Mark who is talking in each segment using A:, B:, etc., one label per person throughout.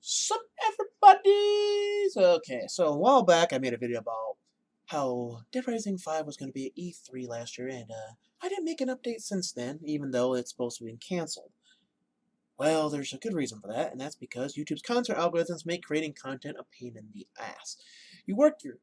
A: Sup, everybody? Okay, so a while back I made a video about how Dead Rising 5 was going to be at E3 last year, and I didn't make an update since then, even though it's supposed to be canceled. Well, there's a good reason for that, and that's because YouTube's content algorithms make creating content a pain in the ass. You work your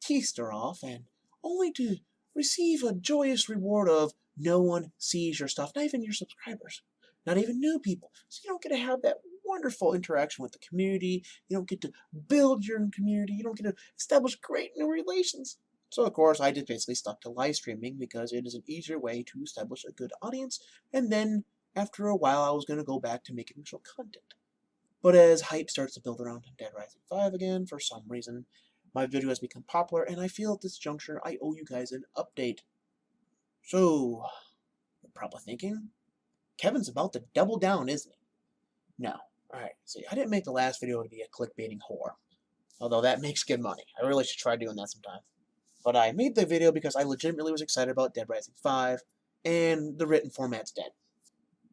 A: keister off, and only to receive a joyous reward of no one sees your stuff, not even your subscribers, not even new people. So you don't get to have that wonderful interaction with the community. You don't get to build your own community. You don't get to establish great new relations. So of course, I just basically stuck to live streaming because it is an easier way to establish a good audience, and then after a while I was going to go back to making actual content. But as hype starts to build around Dead Rising 5 again, for some reason, my video has become popular, and I feel at this juncture I owe you guys an update. So, you're probably thinking, Kevin's about to double down, isn't he? No. Alright, see, I didn't make the last video to be a clickbaiting whore. Although that makes good money. I really should try doing that sometime. But I made the video because I legitimately was excited about Dead Rising 5, and the written format's dead.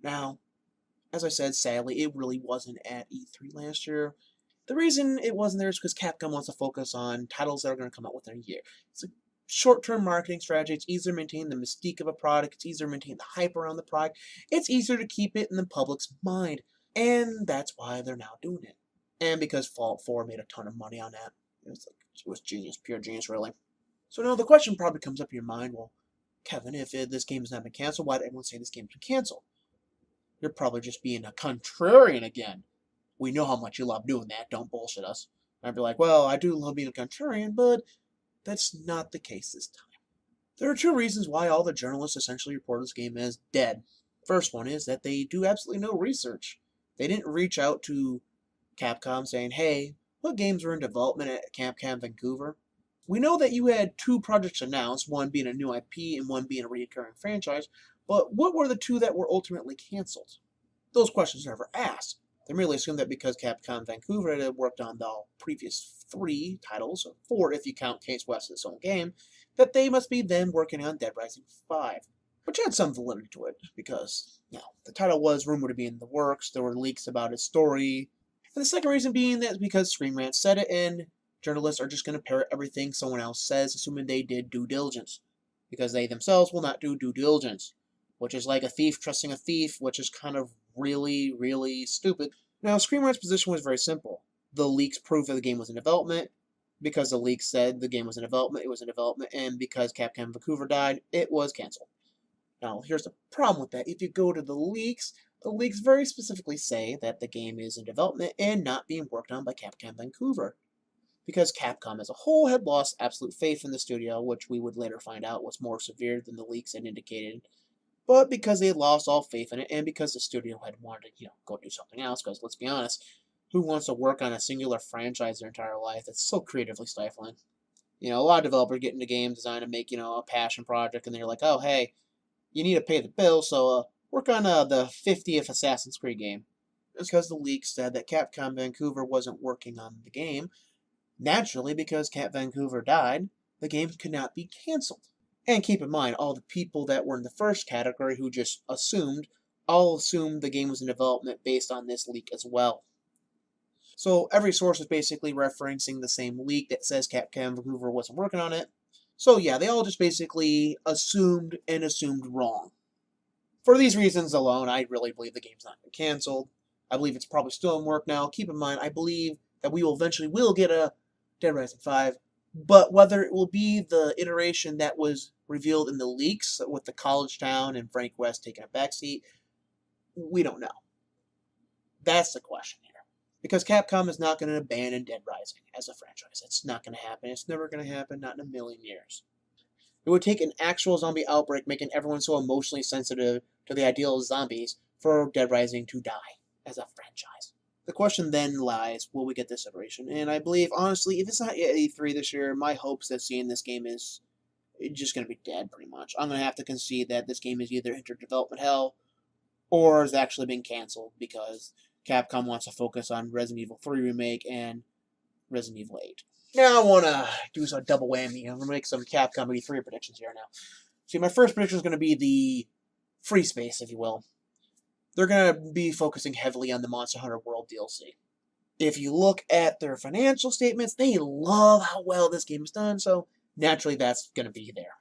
A: Now, as I said, sadly, it really wasn't at E3 last year. The reason it wasn't there is because Capcom wants to focus on titles that are going to come out within a year. It's a short-term marketing strategy. It's easier to maintain the mystique of a product. It's easier to maintain the hype around the product. It's easier to keep it in the public's mind. And that's why they're now doing it. And because Fallout 4 made a ton of money on that. It was genius, pure genius, really. So now the question probably comes up in your mind, well, Kevin, if this game has not been canceled, why did everyone say this game's been canceled? You're probably just being a contrarian again. We know how much you love doing that. Don't bullshit us. I'd be like, well, I do love being a contrarian, but that's not the case this time. There are two reasons why all the journalists essentially report this game as dead. First one is that they do absolutely no research. They didn't reach out to Capcom saying, hey, what games are in development at Capcom Vancouver? We know that you had two projects announced, one being a new IP and one being a recurring franchise, but what were the two that were ultimately canceled? Those questions are never asked. They merely assume that because Capcom Vancouver had worked on the previous three titles, or four if you count Case West's own game, that they must be then working on Dead Rising 5. Which had some validity to it, because, the title was rumored to be in the works, there were leaks about its story, and the second reason being that because Screen Rant said it, and journalists are just going to parrot everything someone else says, assuming they did due diligence. Because they themselves will not do due diligence. Which is like a thief trusting a thief, which is kind of really, really stupid. Now, Screen Rant's position was very simple. The leaks proved that the game was in development. Because the leaks said the game was in development, it was in development. And because Capcom Vancouver died, it was canceled. Now, here's the problem with that. If you go to the leaks very specifically say that the game is in development and not being worked on by Capcom Vancouver. Because Capcom as a whole had lost absolute faith in the studio, which we would later find out was more severe than the leaks had indicated. But because they had lost all faith in it, and because the studio had wanted to, go do something else, because let's be honest, who wants to work on a singular franchise their entire life? It's so creatively stifling. A lot of developers get into game design and make, a passion project, and they're like, oh, hey, you need to pay the bill, so work on the 50th Assassin's Creed game. It's because the leaks said that Capcom Vancouver wasn't working on the game. Naturally, because Cap Vancouver died, the game could not be canceled. And keep in mind, all the people that were in the first category who just all assumed the game was in development based on this leak as well. So every source is basically referencing the same leak that says Capcom Vancouver wasn't working on it. So yeah, they all just basically assumed wrong. For these reasons alone, I really believe the game's not been canceled. I believe it's probably still in work now. Keep in mind, I believe that we will eventually get a Dead Rising 5. But whether it will be the iteration that was revealed in the leaks with the college town and Frank West taking a backseat, we don't know. That's the question here. Because Capcom is not going to abandon Dead Rising as a franchise. It's not going to happen. It's never going to happen, not in a million years. It would take an actual zombie outbreak making everyone so emotionally sensitive to the ideal of zombies for Dead Rising to die as a franchise. The question then lies, will we get this iteration? And I believe, honestly, if it's not at E3 this year, my hopes that seeing this game is just going to be dead, pretty much. I'm going to have to concede that this game is either entered development hell or is actually being canceled because Capcom wants to focus on Resident Evil 3 Remake and Resident Evil 8. Now I want to do some double whammy. I'm going to make some Capcom E3 predictions here now. See, my first prediction is going to be the free space, if you will. They're going to be focusing heavily on the Monster Hunter World DLC. If you look at their financial statements, they love how well this game is done, so naturally that's going to be there.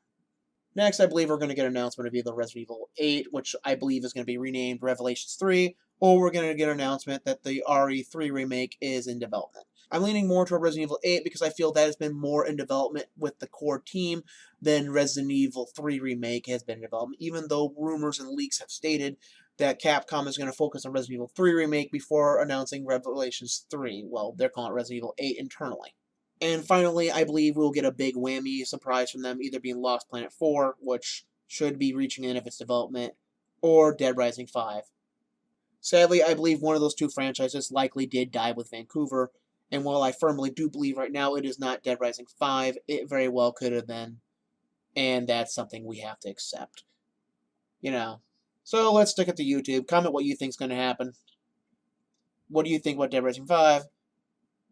A: Next, I believe we're going to get an announcement of either Resident Evil 8, which I believe is going to be renamed Revelations 3, or we're going to get an announcement that the RE3 remake is in development. I'm leaning more toward Resident Evil 8 because I feel that has been more in development with the core team than Resident Evil 3 remake has been in development, even though rumors and leaks have stated that Capcom is going to focus on Resident Evil 3 remake before announcing Revelations 3. Well, they're calling it Resident Evil 8 internally. And finally, I believe we'll get a big whammy surprise from them, either being Lost Planet 4, which should be reaching the end of its development, or Dead Rising 5. Sadly, I believe one of those two franchises likely did die with Vancouver, and while I firmly do believe right now it is not Dead Rising 5, it very well could have been, and that's something we have to accept. You know. So let's stick it to YouTube. Comment what you think is going to happen. What do you think about Dead Rising 5?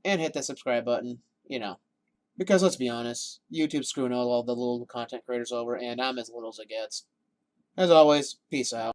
A: And hit that subscribe button. Because let's be honest, YouTube's screwing all the little content creators over, and I'm as little as it gets. As always, peace out.